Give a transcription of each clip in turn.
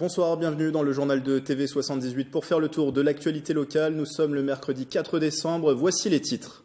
Bonsoir, bienvenue dans le journal de TV78 pour faire le tour de l'actualité locale. Nous sommes le mercredi 4 décembre, voici les titres.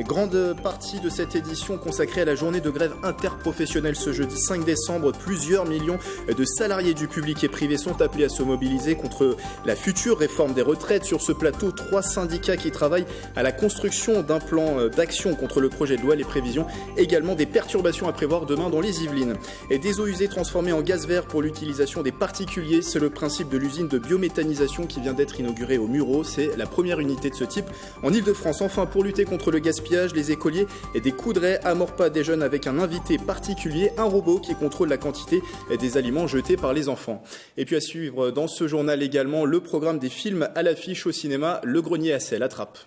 Grande partie de cette édition consacrée à la journée de grève interprofessionnelle ce jeudi 5 décembre. Plusieurs millions de salariés du public et privé sont appelés à se mobiliser contre la future réforme des retraites. Sur ce plateau, 3 syndicats qui travaillent à la construction d'un plan d'action contre le projet de loi. Les prévisions également des perturbations à prévoir demain dans les Yvelines. Et des eaux usées transformées en gaz vert pour l'utilisation des particuliers. C'est le principe de l'usine de biométhanisation qui vient d'être inaugurée au Mureau. C'est la première unité de ce type en Ile-de-France. Enfin, pour lutter contre le gaspillage, les écoliers et des Coudray à Maurepas déjeunent avec un invité particulier, un robot qui contrôle la quantité des aliments jetés par les enfants. Et puis à suivre dans ce journal également le programme des films à l'affiche au cinéma, Le Grenier à sel attrape.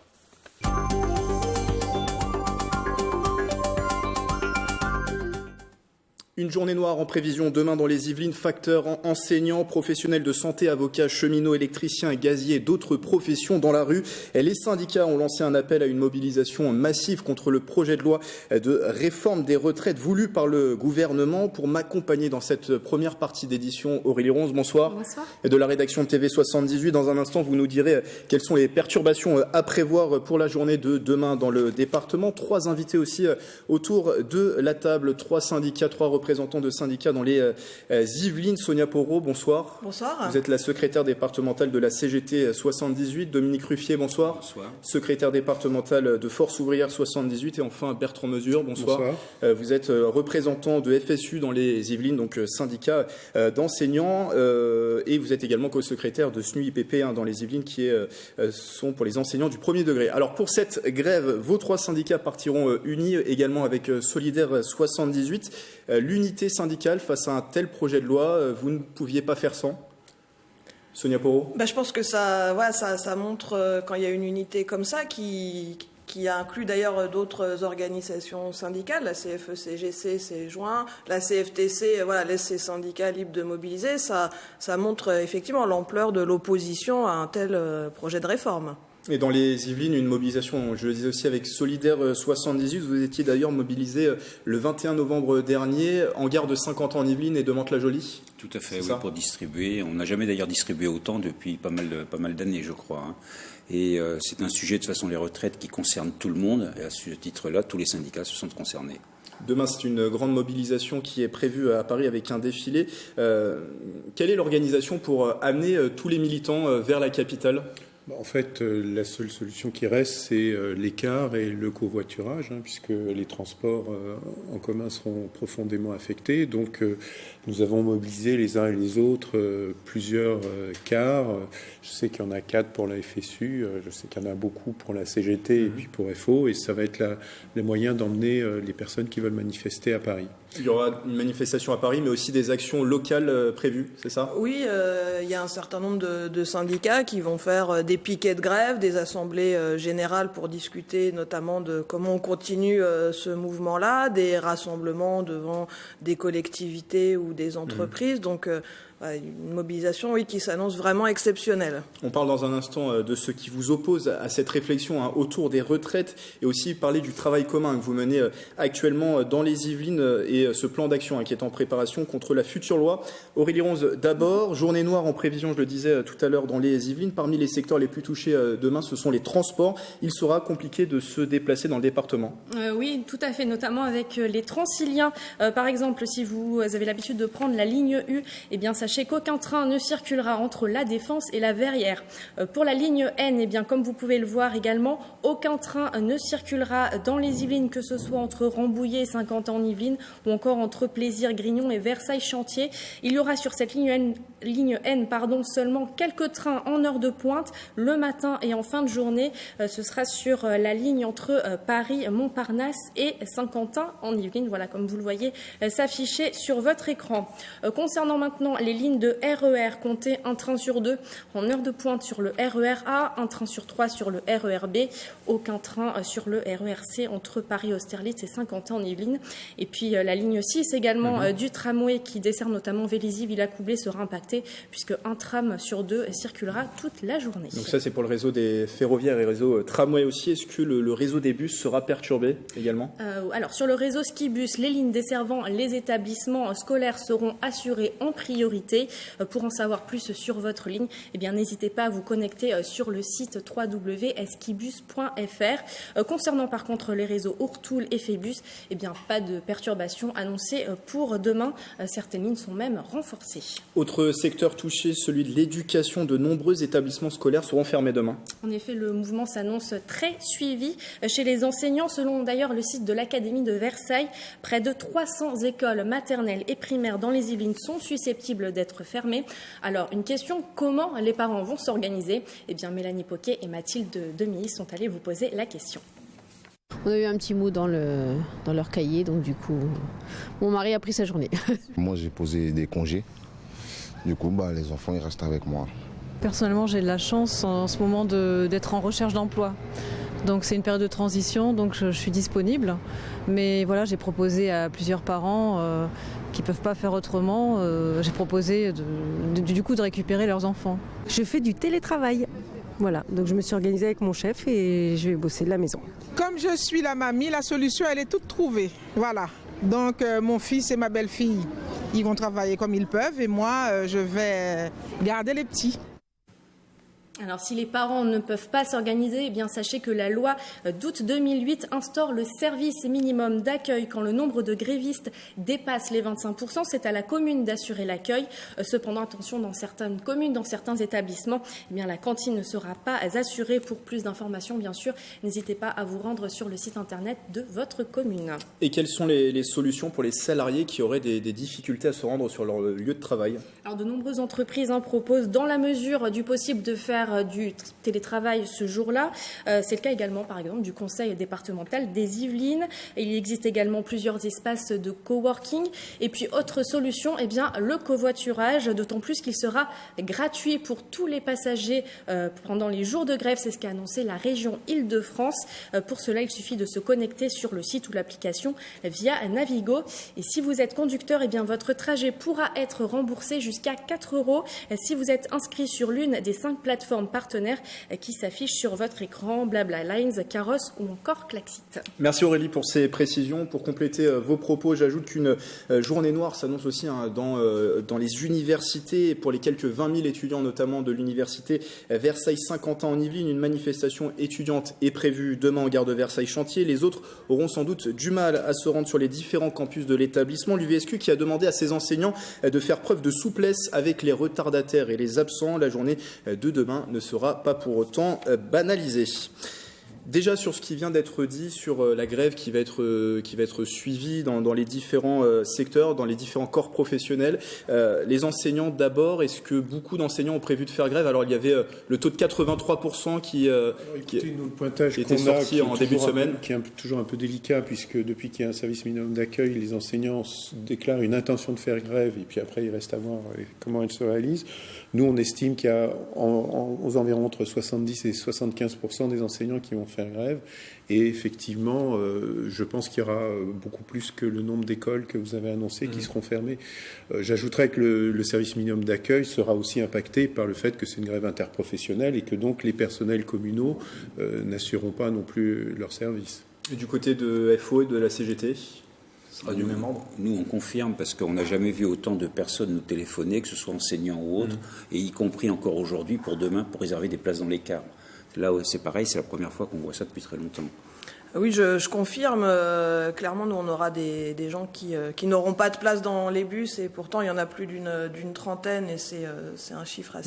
Une journée noire en prévision demain dans les Yvelines. Facteurs, enseignants, professionnels de santé, avocats, cheminots, électriciens, gaziers et d'autres professions dans la rue. Et les syndicats ont lancé un appel à une mobilisation massive contre le projet de loi de réforme des retraites voulu par le gouvernement. Pour m'accompagner dans cette première partie d'édition, Aurélie Ronze, bonsoir. Bonsoir. Et de la rédaction de TV78. Dans un instant, vous nous direz quelles sont les perturbations à prévoir pour la journée de demain dans le département. 3 invités aussi autour de la table, 3 syndicats, 3 représentants de syndicats dans les Yvelines. Sonia Porot, bonsoir. Bonsoir. Vous êtes la secrétaire départementale de la CGT 78. Dominique Ruffier, bonsoir. Bonsoir. Secrétaire départementale de Force ouvrière 78. Et enfin Bertrand Mesure, bonsoir. Bonsoir. Vous êtes représentant de FSU dans les Yvelines, donc syndicat d'enseignants. Et vous êtes également co-secrétaire de SNU-IPP dans les Yvelines, qui sont pour les enseignants du premier degré. Alors pour cette grève, vos 3 syndicats partiront unis également avec Solidaire 78. L'unité syndicale face à un tel projet de loi, vous ne pouviez pas faire sans? Sonia Porot. Je pense que ça montre quand il y a une unité comme ça qui inclut d'ailleurs d'autres organisations syndicales, la CFE-CGC s'est joint, la CFTC laisse ses syndicats libres de mobiliser, ça montre effectivement l'ampleur de l'opposition à un tel projet de réforme. Et dans les Yvelines, une mobilisation, je le disais aussi avec Solidaire 78, vous étiez d'ailleurs mobilisé le 21 novembre dernier en gare de Saint-Quentin en Yvelines et de Mantes-la-Jolie. Tout à fait, oui, pour distribuer. On n'a jamais d'ailleurs distribué autant depuis pas mal d'années, je crois. Et c'est un sujet, de toute façon, les retraites qui concerne tout le monde. Et à ce titre-là, tous les syndicats se sont concernés. Demain, c'est une grande mobilisation qui est prévue à Paris avec un défilé. Quelle est l'organisation pour amener tous les militants vers la capitale ? En fait, la seule solution qui reste, c'est l'écart et le covoiturage, puisque les transports en commun seront profondément affectés. Donc, nous avons mobilisé les uns et les autres plusieurs cars. Je sais qu'il y en a 4 pour la FSU, je sais qu'il y en a beaucoup pour la CGT et puis pour FO, et ça va être les moyens d'emmener les personnes qui veulent manifester à Paris. Il y aura une manifestation à Paris, mais aussi des actions locales prévues, c'est ça ? Oui, il y a un certain nombre de syndicats qui vont faire des piquets de grève, des assemblées générales pour discuter notamment de comment on continue ce mouvement-là, des rassemblements devant des collectivités ou des entreprises. Donc, une mobilisation qui s'annonce vraiment exceptionnelle. On parle dans un instant de ce qui vous oppose à cette réflexion autour des retraites et aussi parler du travail commun que vous menez actuellement dans les Yvelines et ce plan d'action qui est en préparation contre la future loi. Aurélie Ronze, d'abord, journée noire en prévision, je le disais tout à l'heure, dans les Yvelines. Parmi les secteurs les plus touchés demain, ce sont les transports. Il sera compliqué de se déplacer dans le département. Oui, tout à fait, notamment avec les Transiliens. Par exemple, si vous avez l'habitude de prendre la ligne U, eh bien, sachez qu'aucun train ne circulera entre la Défense et la Verrière. Pour la ligne N, eh bien, comme vous pouvez le voir également, aucun train ne circulera dans les Yvelines, que ce soit entre Rambouillet et Saint-Quentin-en-Yvelines ou encore entre Plaisir-Grignon et Versailles-Chantier. Il y aura sur cette ligne N, seulement quelques trains en heure de pointe le matin et en fin de journée. Ce sera sur la ligne entre Paris, Montparnasse et Saint-Quentin-en-Yvelines. Voilà, comme vous le voyez s'afficher sur votre écran. Concernant maintenant les lignes de RER, comptez un train sur 2 en heure de pointe sur le RER A, un train sur 3 sur le RER B, aucun train sur le RER C entre Paris-Austerlitz et Saint-Quentin-en-Yvelines. Et puis la ligne 6 également du tramway qui dessert notamment Vélizy, Villacoublay sera impactée puisque un tram sur 2 circulera toute la journée. Donc ça, c'est pour le réseau des ferroviaires et réseau tramway aussi. Est-ce que le réseau des bus sera perturbé également ? Alors sur le réseau Skibus, les lignes desservant les établissements scolaires seront assurées en priorité. pénalité. Pour en savoir plus sur votre ligne, eh bien, n'hésitez pas à vous connecter sur le site www.skibus.fr. Concernant par contre les réseaux Ourtoul et Phébus, eh bien, pas de perturbations annoncées pour demain. Certaines lignes sont même renforcées. Autre secteur touché, celui de l'éducation. De nombreux établissements scolaires seront fermés demain. En effet, le mouvement s'annonce très suivi chez les enseignants. Selon d'ailleurs le site de l'Académie de Versailles, près de 300 écoles maternelles et primaires dans les Yvelines sont susceptibles d'être fermées. Alors, une question, comment les parents vont s'organiser ? Eh bien, Mélanie Poquet et Mathilde Demilly sont allées vous poser la question. On a eu un petit mot dans leur cahier, donc du coup, mon mari a pris sa journée. Moi, j'ai posé des congés. Du coup, les enfants, ils restent avec moi. Personnellement, j'ai de la chance en ce moment d'être en recherche d'emploi. Donc c'est une période de transition, donc je suis disponible. Mais voilà, j'ai proposé à plusieurs parents qui ne peuvent pas faire autrement, j'ai proposé du coup de récupérer leurs enfants. Je fais du télétravail. Voilà, donc je me suis organisée avec mon chef et je vais bosser de la maison. Comme je suis la mamie, la solution elle est toute trouvée. Voilà. Donc mon fils et ma belle-fille, ils vont travailler comme ils peuvent et moi je vais garder les petits. Alors, si les parents ne peuvent pas s'organiser, eh bien, sachez que la loi d'août 2008 instaure le service minimum d'accueil quand le nombre de grévistes dépasse les 25%. C'est à la commune d'assurer l'accueil. Cependant, attention, dans certaines communes, dans certains établissements, eh bien, la cantine ne sera pas assurée. Pour plus d'informations, bien sûr, n'hésitez pas à vous rendre sur le site internet de votre commune. Et quelles sont les solutions pour les salariés qui auraient des difficultés à se rendre sur leur lieu de travail ? Alors, de nombreuses entreprises proposent, dans la mesure du possible, de faire du télétravail ce jour-là. C'est le cas également, par exemple, du conseil départemental des Yvelines. Il existe également plusieurs espaces de coworking. Et puis, autre solution, eh bien, le covoiturage, d'autant plus qu'il sera gratuit pour tous les passagers pendant les jours de grève. C'est ce qu'a annoncé la région Île-de-France. Pour cela, il suffit de se connecter sur le site ou l'application via Navigo. Et si vous êtes conducteur, eh bien, votre trajet pourra être remboursé jusqu'à 4 € si vous êtes inscrit sur l'une des 5 plateformes partenaires qui s'affichent sur votre écran, Blabla Lines, Caros ou encore Klaxit. Merci Aurélie pour ces précisions. Pour compléter vos propos, j'ajoute qu'une journée noire s'annonce aussi dans les universités. Pour les quelques 20 000 étudiants, notamment de l'université Versailles-Saint-Quentin en Yvelines, une manifestation étudiante est prévue demain en gare de Versailles-Chantier. Les autres auront sans doute du mal à se rendre sur les différents campus de l'établissement. L'UVSQ qui a demandé à ses enseignants de faire preuve de souplesse avec les retardataires et les absents. La journée de demain ne sera pas pour autant banalisée. Déjà sur ce qui vient d'être dit sur la grève qui va être suivie dans les différents secteurs, dans les différents corps professionnels, les enseignants d'abord, est-ce que beaucoup d'enseignants ont prévu de faire grève ? Alors il y avait le taux de 83% qui était sorti en début de semaine. Qui est toujours un peu délicat puisque depuis qu'il y a un service minimum d'accueil, les enseignants déclarent une intention de faire grève et puis après il reste à voir comment elle se réalise. Nous on estime qu'il y a aux environs entre 70 et 75% des enseignants qui vont faire grève et effectivement je pense qu'il y aura beaucoup plus que le nombre d'écoles que vous avez annoncé qui seront fermées. J'ajouterais que le service minimum d'accueil sera aussi impacté par le fait que c'est une grève interprofessionnelle et que donc les personnels communaux n'assureront pas non plus leur service. Et du côté de FO et de la CGT du même ordre. Nous, on confirme parce qu'on n'a jamais vu autant de personnes nous téléphoner, que ce soit enseignants ou autres, et y compris encore aujourd'hui pour demain, pour réserver des places dans les cars. Là, c'est pareil, c'est la première fois qu'on voit ça depuis très longtemps. Oui, je confirme. Clairement, nous, on aura des gens qui n'auront pas de place dans les bus et pourtant, il y en a plus d'une trentaine et c'est un chiffre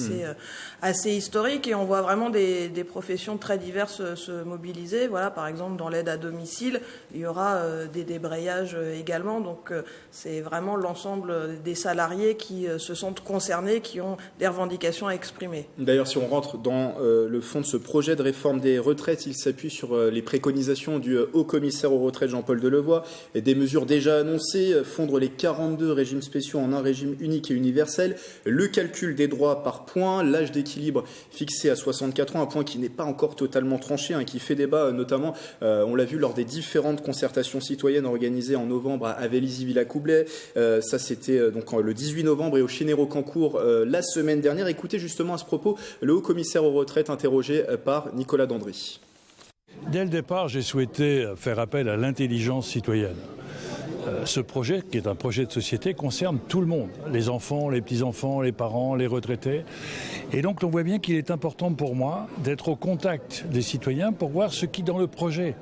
assez historique et on voit vraiment des professions très diverses se mobiliser. Voilà, par exemple, dans l'aide à domicile, il y aura des débrayages également. Donc, c'est vraiment l'ensemble des salariés qui se sentent concernés, qui ont des revendications à exprimer. D'ailleurs, si on rentre dans le fond de ce projet de réforme des retraites, il s'appuie sur les préconisations du haut-commissaire aux retraites Jean-Paul Delevoye et des mesures déjà annoncées, fondre les 42 régimes spéciaux en un régime unique et universel, le calcul des droits par points, l'âge d'équilibre fixé à 64 ans, un point qui n'est pas encore totalement tranché, qui fait débat notamment, on l'a vu lors des différentes concertations citoyennes organisées en novembre à Vélizy-Villacoublay. Ça c'était donc le 18 novembre et au Chénéro-Cancourt la semaine dernière. Écoutez justement à ce propos le haut-commissaire aux retraites interrogé par Nicolas Dandry. Dès le départ, j'ai souhaité faire appel à l'intelligence citoyenne. Ce projet, qui est un projet de société, concerne tout le monde, les enfants, les petits-enfants, les parents, les retraités. Et donc on voit bien qu'il est important pour moi d'être au contact des citoyens pour voir ce qui, dans le projet,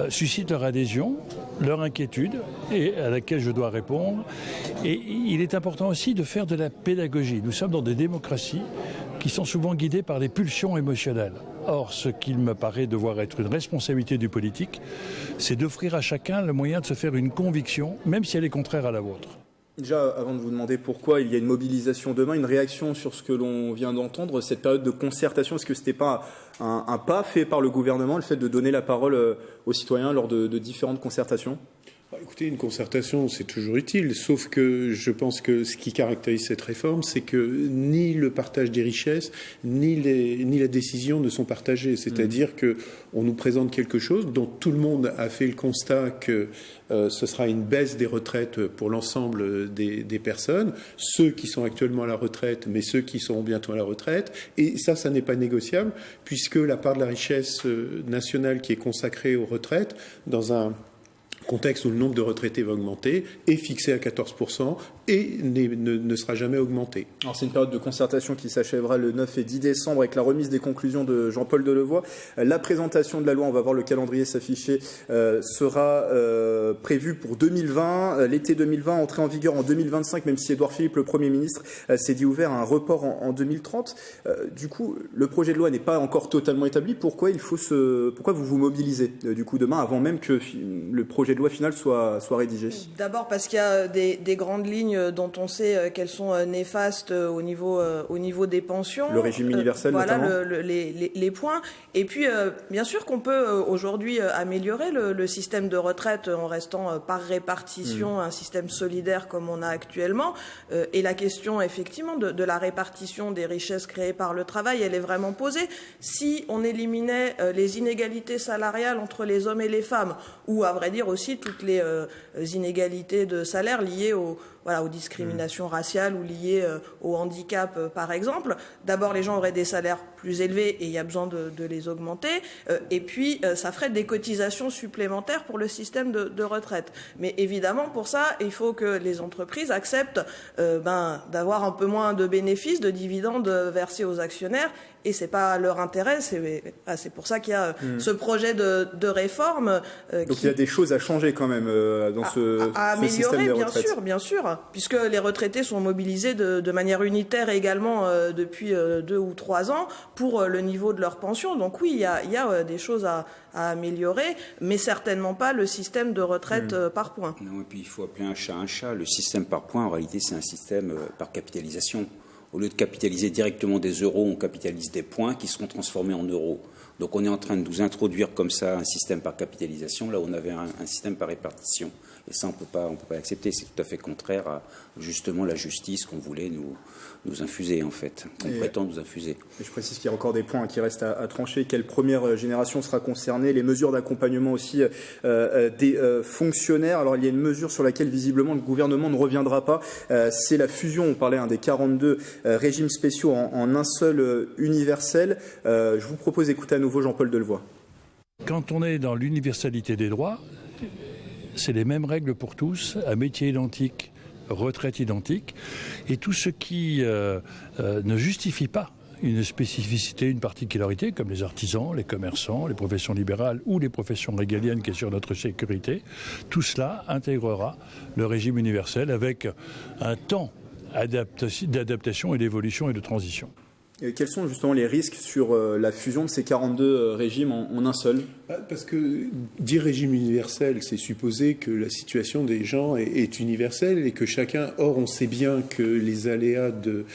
suscite leur adhésion, leur inquiétude, et à laquelle je dois répondre. Et il est important aussi de faire de la pédagogie. Nous sommes dans des démocraties qui sont souvent guidées par des pulsions émotionnelles. Or, ce qu'il me paraît devoir être une responsabilité du politique, c'est d'offrir à chacun le moyen de se faire une conviction, même si elle est contraire à la vôtre. Déjà, avant de vous demander pourquoi il y a une mobilisation demain, une réaction sur ce que l'on vient d'entendre, cette période de concertation, est-ce que ce n'était pas un pas fait par le gouvernement, le fait de donner la parole aux citoyens lors de différentes concertations ? Écoutez, une concertation, c'est toujours utile, sauf que je pense que ce qui caractérise cette réforme, c'est que ni le partage des richesses, ni la décision ne sont partagées. C'est-à-dire qu'on nous présente quelque chose dont tout le monde a fait le constat que ce sera une baisse des retraites pour l'ensemble des personnes, ceux qui sont actuellement à la retraite, mais ceux qui seront bientôt à la retraite. Et ça n'est pas négociable, puisque la part de la richesse nationale qui est consacrée aux retraites, dans un contexte où le nombre de retraités va augmenter, est fixé à 14% et ne sera jamais augmenté. Alors c'est une période de concertation qui s'achèvera le 9 et 10 décembre avec la remise des conclusions de Jean-Paul Delevoye. La présentation de la loi, on va voir le calendrier s'afficher, sera prévue pour 2020, l'été 2020, entrée en vigueur en 2025, même si Édouard Philippe, le Premier ministre, s'est dit ouvert à un report en 2030. Du coup, le projet de loi n'est pas encore totalement établi. Pourquoi vous vous mobilisez du coup demain, avant même que le projet de loi final soit rédigé? D'abord parce qu'il y a des grandes lignes dont on sait qu'elles sont néfastes au niveau des pensions. Le régime universel notamment. Voilà les points. Et puis, bien sûr qu'on peut aujourd'hui améliorer le système de retraite en restant par répartition, un système solidaire comme on a actuellement. Et la question, effectivement, de la répartition des richesses créées par le travail, elle est vraiment posée. Si on éliminait les inégalités salariales entre les hommes et les femmes, ou à vrai dire aussi toutes les inégalités de salaire liées aux discriminations raciales ou liées au handicap, par exemple. D'abord, les gens auraient des salaires plus élevés et il y a besoin de les augmenter. Et puis, ça ferait des cotisations supplémentaires pour le système de retraite. Mais évidemment, pour ça, il faut que les entreprises acceptent d'avoir un peu moins de bénéfices, de dividendes versés aux actionnaires. Et c'est pas leur intérêt. C'est pour ça qu'il y a ce projet de réforme. Donc il y a des choses à changer quand même dans ce système des retraites. Bien sûr, puisque les retraités sont mobilisés de manière unitaire également depuis 2 ou 3 ans pour le niveau de leur pension. Donc oui, il y a des choses à améliorer, mais certainement pas le système de retraite par points. Non, et puis il faut appeler un chat un chat. Le système par points, en réalité, c'est un système par capitalisation. Au lieu de capitaliser directement des euros, on capitalise des points qui seront transformés en euros. Donc on est en train de nous introduire comme ça un système par capitalisation, là où on avait un système par répartition. Et ça, on peut pas l'accepter. C'est tout à fait contraire à justement la justice qu'on voulait nous infuser, en fait. On prétend nous infuser. Et je précise qu'il y a encore des points qui restent à trancher. Quelle première génération sera concernée? Les mesures d'accompagnement aussi des fonctionnaires. Alors, il y a une mesure sur laquelle, visiblement, le gouvernement ne reviendra pas. C'est la fusion, on parlait des 42 régimes spéciaux en un seul universel. Je vous propose d'écouter à nouveau Jean-Paul Delevoye. Quand on est dans l'universalité des droits, c'est les mêmes règles pour tous, à métier identique, retraite identique, et tout ce qui ne justifie pas une spécificité, une particularité, comme les artisans, les commerçants, les professions libérales ou les professions régaliennes qui assurent notre sécurité, tout cela intégrera le régime universel avec un temps d'adaptation et d'évolution et de transition. Et quels sont justement les risques sur la fusion de ces 42 régimes en un seul? Parce que dire régime universel, c'est supposer que la situation des gens est universelle et que chacun... Or, on sait bien que les aléas de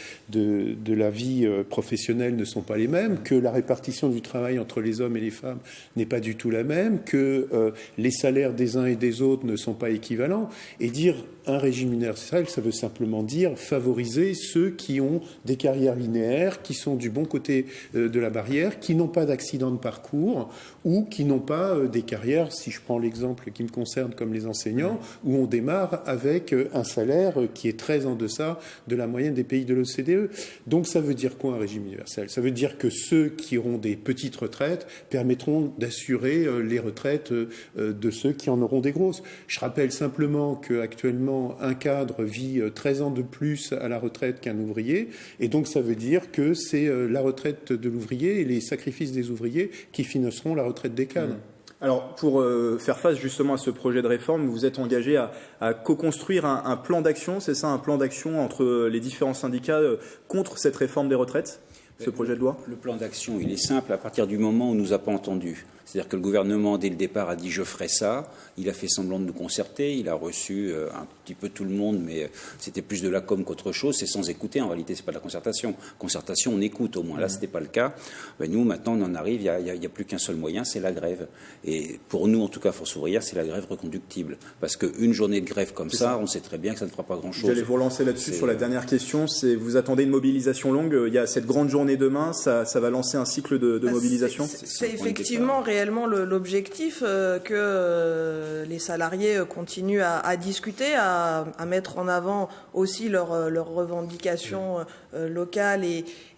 la vie professionnelle ne sont pas les mêmes, que la répartition du travail entre les hommes et les femmes n'est pas du tout la même, que les salaires des uns et des autres ne sont pas équivalents. Et dire un régime universel, ça veut simplement dire favoriser ceux qui ont des carrières linéaires, qui qui sont du bon côté de la barrière, qui n'ont pas d'accident de parcours ou qui n'ont pas des carrières, si je prends l'exemple qui me concerne comme les enseignants, où on démarre avec un salaire qui est très en deçà de la moyenne des pays de l'OCDE. Donc ça veut dire quoi un régime universel? Ça veut dire que ceux qui auront des petites retraites permettront d'assurer les retraites de ceux qui en auront des grosses. Je rappelle simplement qu'actuellement, un cadre vit 13 ans de plus à la retraite qu'un ouvrier, et donc ça veut dire que c'est la retraite de l'ouvrier et les sacrifices des ouvriers qui financeront la retraite des cadres. Alors, pour faire face justement à ce projet de réforme, vous êtes engagé à co-construire un plan d'action, c'est ça, un plan d'action entre les différents syndicats contre cette réforme des retraites, ce projet de loi? Le plan d'action, il est simple à partir du moment où on ne nous a pas entendus. C'est-à-dire que le gouvernement, dès le départ, a dit « je ferai ça ». Il a fait semblant de nous concerter. Il a reçu un petit peu tout le monde, mais c'était plus de la com qu'autre chose. C'est sans écouter. En réalité, ce n'est pas de la concertation. Concertation, on écoute au moins. Là, ce n'était pas le cas. Nous, maintenant, on en arrive. Il n'y a plus qu'un seul moyen, c'est la grève. Et pour nous, en tout cas, Force ouvrière, c'est la grève reconductible. Parce qu'une journée de grève comme ça, on sait très bien que ça ne fera pas grand-chose. J'allais vous relancer là-dessus sur la dernière question. Vous attendez une mobilisation longue. Il y a cette grande journée demain. Ça va lancer un cycle de mobilisation. C'est effectivement réellement l'objectif que les salariés continuent à discuter, à mettre en avant aussi leurs revendications locales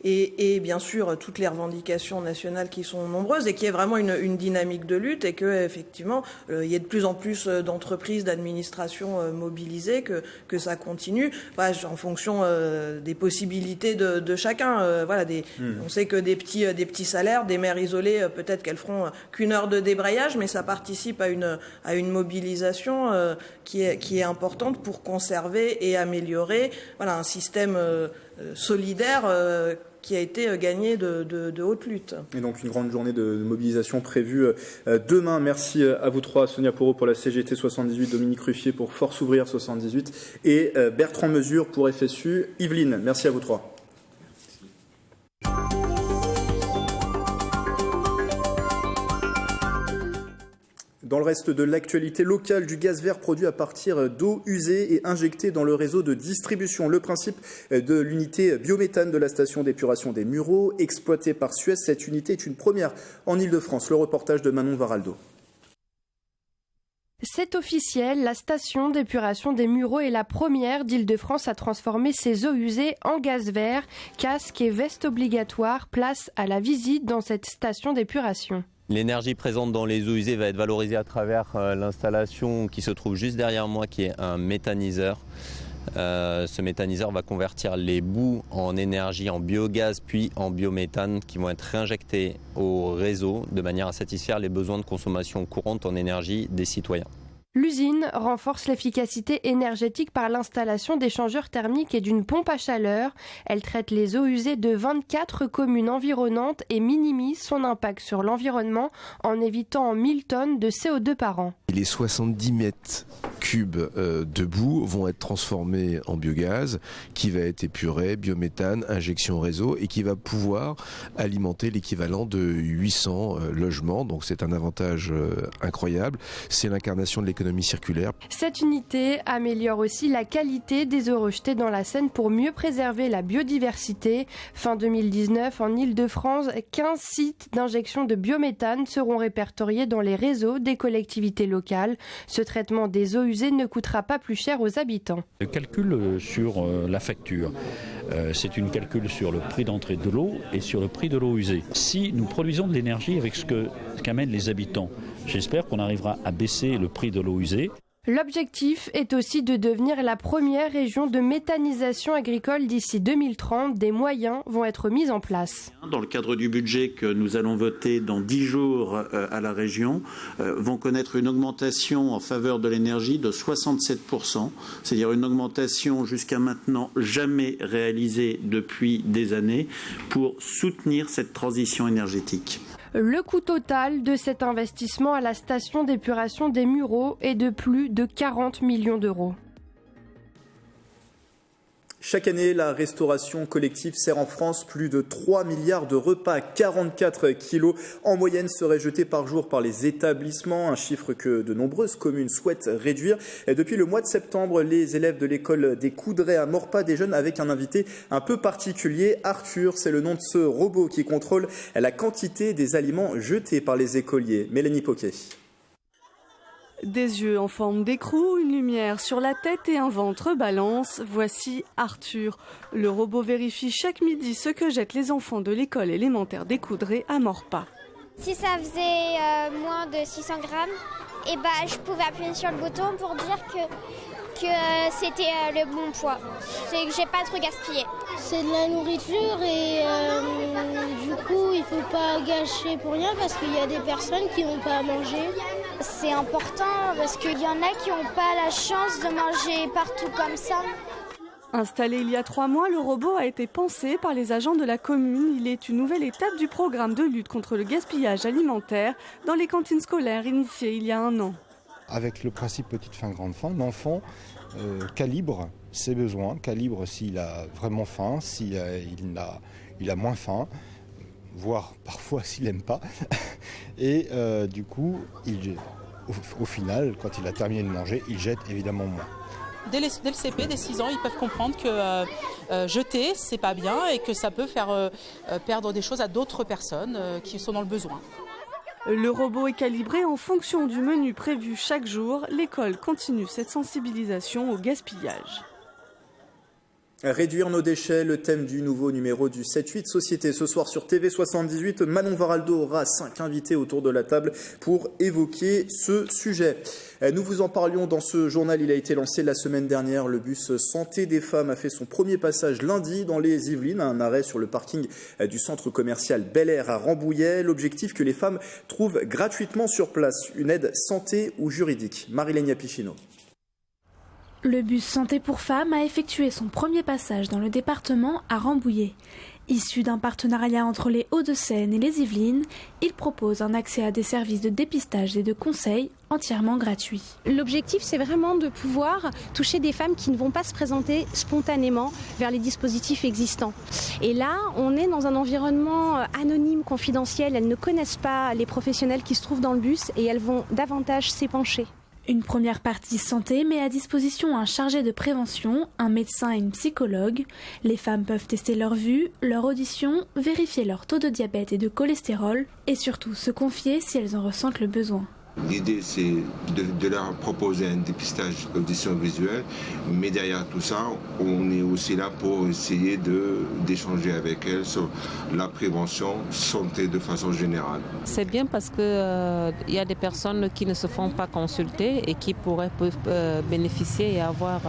et bien sûr toutes les revendications nationales qui sont nombreuses, et qu'il y ait vraiment une dynamique de lutte, et que effectivement il y ait de plus en plus d'entreprises, d'administrations mobilisées, que ça continue en fonction des possibilités de chacun. On sait que des petits salaires, des mères isolées, peut-être qu'elles feront qu'une heure de débrayage, mais ça participe à une mobilisation qui est importante pour conserver et améliorer un système solidaire qui a été gagné de haute lutte. Et donc une grande journée de mobilisation prévue demain. Merci à vous trois, Sonia Porot pour la CGT 78, Dominique Ruffier pour Force ouvrière 78 et Bertrand Mesure pour FSU. Yveline, merci à vous trois. Dans le reste de l'actualité locale, du gaz vert produit à partir d'eau usée et injectée dans le réseau de distribution. Le principe de l'unité biométhane de la station d'épuration des Mureaux, exploitée par Suez, cette unité est une première en Île-de-France. Le reportage de Manon Varaldo. C'est officiel, la station d'épuration des Mureaux est la première d'Île-de-France à transformer ses eaux usées en gaz vert. Casque et veste obligatoire, place à la visite dans cette station d'épuration. L'énergie présente dans les eaux usées va être valorisée à travers l'installation qui se trouve juste derrière moi, qui est un méthaniseur. Ce méthaniseur va convertir les boues en énergie, en biogaz puis en biométhane, qui vont être réinjectés au réseau de manière à satisfaire les besoins de consommation courante en énergie des citoyens. L'usine renforce l'efficacité énergétique par l'installation d'échangeurs thermiques et d'une pompe à chaleur. Elle traite les eaux usées de 24 communes environnantes et minimise son impact sur l'environnement en évitant 1000 tonnes de CO2 par an. Les 70 mètres cubes de boue vont être transformés en biogaz qui va être épuré, biométhane, injection réseau et qui va pouvoir alimenter l'équivalent de 800 logements. Donc c'est un avantage incroyable. C'est l'incarnation de l'économie circulaire. Cette unité améliore aussi la qualité des eaux rejetées dans la Seine pour mieux préserver la biodiversité. Fin 2019, en Île-de-France, 15 sites d'injection de biométhane seront répertoriés dans les réseaux des collectivités locales. Ce traitement des eaux usées ne coûtera pas plus cher aux habitants. Le calcul sur la facture, c'est une calcul sur le prix d'entrée de l'eau et sur le prix de l'eau usée. Si nous produisons de l'énergie avec ce qu'amènent les habitants, j'espère qu'on arrivera à baisser le prix de l'eau usée. L'objectif est aussi de devenir la première région de méthanisation agricole d'ici 2030. Des moyens vont être mis en place. Dans le cadre du budget que nous allons voter dans 10 jours à la région, vont connaître une augmentation en faveur de l'énergie de 67%, c'est-à-dire une augmentation jusqu'à maintenant jamais réalisée depuis des années pour soutenir cette transition énergétique. Le coût total de cet investissement à la station d'épuration des Mureaux est de plus de 40 millions d'euros. Chaque année, la restauration collective sert en France plus de 3 milliards de repas. 44 kilos en moyenne seraient jetés par jour par les établissements, un chiffre que de nombreuses communes souhaitent réduire. Et depuis le mois de septembre, les élèves de l'école des Coudrais à Maurepas déjeunent avec un invité un peu particulier. Arthur, c'est le nom de ce robot qui contrôle la quantité des aliments jetés par les écoliers. Mélanie Poquet. Des yeux en forme d'écrou, une lumière sur la tête et un ventre balance. Voici Arthur. Le robot vérifie chaque midi ce que jettent les enfants de l'école élémentaire des Coudrais à Maurepas. Si ça faisait moins de 600 grammes, et je pouvais appuyer sur le bouton pour dire que c'était le bon poids. C'est que j'ai pas trop gaspillé. C'est de la nourriture et du coup il faut pas gâcher pour rien parce qu'il y a des personnes qui n'ont pas à manger. C'est important parce qu'il y en a qui n'ont pas la chance de manger partout comme ça. Installé il y a 3 mois, le robot a été pensé par les agents de la commune. Il est une nouvelle étape du programme de lutte contre le gaspillage alimentaire dans les cantines scolaires initiées il y a 1 an. Avec le principe petite faim, grande faim, l'enfant calibre ses besoins, calibre s'il a vraiment faim, s'il a moins faim, voire parfois s'il n'aime pas. Et du coup, au final, quand il a terminé de manger, il jette évidemment moins. Dès le CP, dès 6 ans, ils peuvent comprendre que jeter, c'est pas bien et que ça peut faire perdre des choses à d'autres personnes qui sont dans le besoin. Le robot est calibré en fonction du menu prévu chaque jour. L'école continue cette sensibilisation au gaspillage. Réduire nos déchets, le thème du nouveau numéro du 7-8 Société. Ce soir sur TV78, Manon Varaldo aura 5 invités autour de la table pour évoquer ce sujet. Nous vous en parlions dans ce journal, il a été lancé la semaine dernière. Le bus Santé des femmes a fait son premier passage lundi dans les Yvelines, un arrêt sur le parking du centre commercial Bel Air à Rambouillet. L'objectif que les femmes trouvent gratuitement sur place une aide santé ou juridique. Marilène Pichino. Le bus Santé pour femmes a effectué son premier passage dans le département à Rambouillet. Issu d'un partenariat entre les Hauts-de-Seine et les Yvelines, il propose un accès à des services de dépistage et de conseil entièrement gratuits. L'objectif, c'est vraiment de pouvoir toucher des femmes qui ne vont pas se présenter spontanément vers les dispositifs existants. Et là, on est dans un environnement anonyme, confidentiel. Elles ne connaissent pas les professionnels qui se trouvent dans le bus et elles vont davantage s'épancher. Une première partie santé met à disposition un chargé de prévention, un médecin et une psychologue. Les femmes peuvent tester leur vue, leur audition, vérifier leur taux de diabète et de cholestérol et surtout se confier si elles en ressentent le besoin. L'idée, c'est de leur proposer un dépistage audition visuelle, mais derrière tout ça, on est aussi là pour essayer d'échanger avec elles sur la prévention, santé de façon générale. C'est bien parce qu'il y a des personnes qui ne se font pas consulter et qui pourraient bénéficier et avoir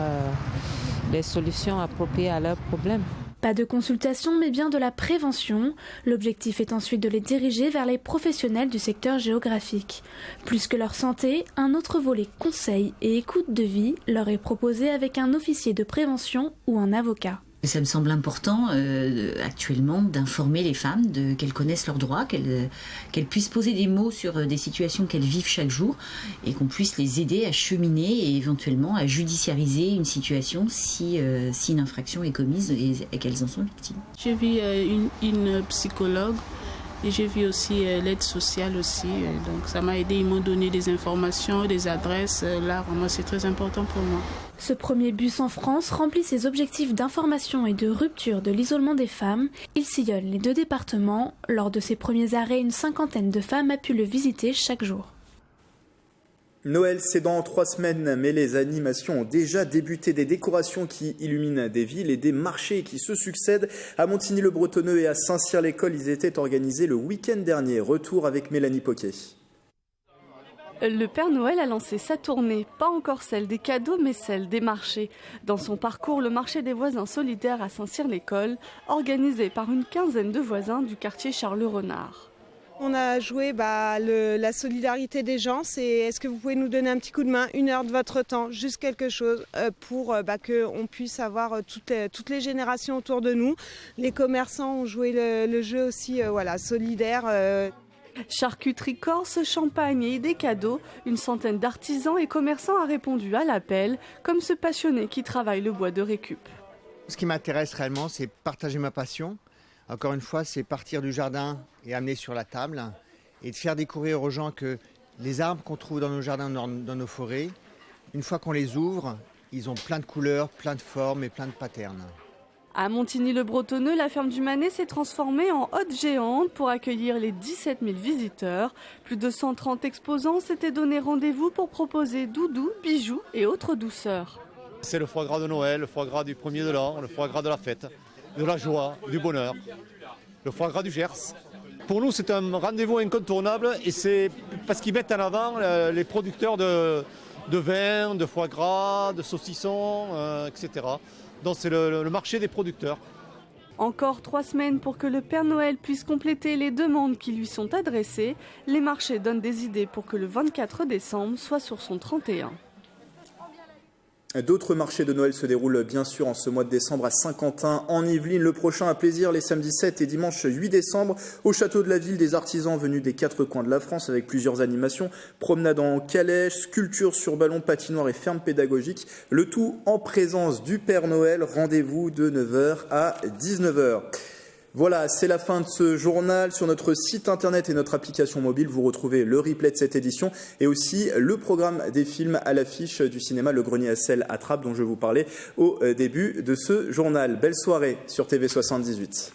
des solutions appropriées à leurs problèmes. Pas de consultation, mais bien de la prévention. L'objectif est ensuite de les diriger vers les professionnels du secteur géographique. Plus que leur santé, un autre volet conseil et écoute de vie leur est proposé avec un officier de prévention ou un avocat. Ça me semble important actuellement d'informer les femmes, qu'elles connaissent leurs droits, qu'elles puissent poser des mots sur des situations qu'elles vivent chaque jour et qu'on puisse les aider à cheminer et éventuellement à judiciariser une situation si une infraction est commise et qu'elles en sont victimes. J'ai vu une psychologue et j'ai vu aussi l'aide sociale aussi. Donc ça m'a aidé, ils m'ont donné des informations, des adresses. Là, vraiment, c'est très important pour moi. Ce premier bus en France remplit ses objectifs d'information et de rupture de l'isolement des femmes. Il sillonne les 2 départements. Lors de ses premiers arrêts, une 50aine de femmes a pu le visiter chaque jour. Noël, c'est dans 3 semaines, mais les animations ont déjà débuté. Des décorations qui illuminent des villes et des marchés qui se succèdent. À Montigny-le-Bretonneux et à Saint-Cyr-l'École, ils étaient organisés le week-end dernier. Retour avec Mélanie Poquet. Le Père Noël a lancé sa tournée, pas encore celle des cadeaux, mais celle des marchés. Dans son parcours, le marché des voisins solidaires à Saint-Cyr-l'École, organisé par une quinzaine de voisins du quartier Charles-Renard. On a joué la solidarité des gens, c'est est-ce que vous pouvez nous donner un petit coup de main, 1 heure de votre temps, juste quelque chose pour qu'on puisse avoir toutes les générations autour de nous. Les commerçants ont joué le jeu aussi solidaire. Charcuterie corse, champagne et des cadeaux, une centaine d'artisans et commerçants a répondu à l'appel, comme ce passionné qui travaille le bois de récup. Ce qui m'intéresse réellement, c'est partager ma passion. Encore une fois, c'est partir du jardin et amener sur la table et de faire découvrir aux gens que les arbres qu'on trouve dans nos jardins, dans nos forêts, une fois qu'on les ouvre, ils ont plein de couleurs, plein de formes et plein de patterns. À Montigny-le-Bretonneux, la ferme du Manet s'est transformée en hotte géante pour accueillir les 17 000 visiteurs. Plus de 130 exposants s'étaient donné rendez-vous pour proposer doudous, bijoux et autres douceurs. C'est le foie gras de Noël, le foie gras du 1er de l'an, le foie gras de la fête, de la joie, du bonheur, le foie gras du Gers. Pour nous, c'est un rendez-vous incontournable et c'est parce qu'ils mettent en avant les producteurs de vin, de foie gras, de saucissons, etc. Donc c'est le marché des producteurs. Encore 3 semaines pour que le Père Noël puisse compléter les demandes qui lui sont adressées. Les marchés donnent des idées pour que le 24 décembre soit sur son 31. D'autres marchés de Noël se déroulent bien sûr en ce mois de décembre à Saint-Quentin, en Yvelines. Le prochain à Plaisir les samedis 7 et dimanche 8 décembre au château de la ville, des artisans venus des 4 coins de la France avec plusieurs animations, promenades en calèche, sculptures sur ballon, patinoire et ferme pédagogique. Le tout en présence du Père Noël. Rendez-vous de 9h à 19h. Voilà, c'est la fin de ce journal. Sur notre site internet et notre application mobile, vous retrouvez le replay de cette édition et aussi le programme des films à l'affiche du cinéma Le Grenier à sel à Trappes dont je vous parlais au début de ce journal. Belle soirée sur TV78.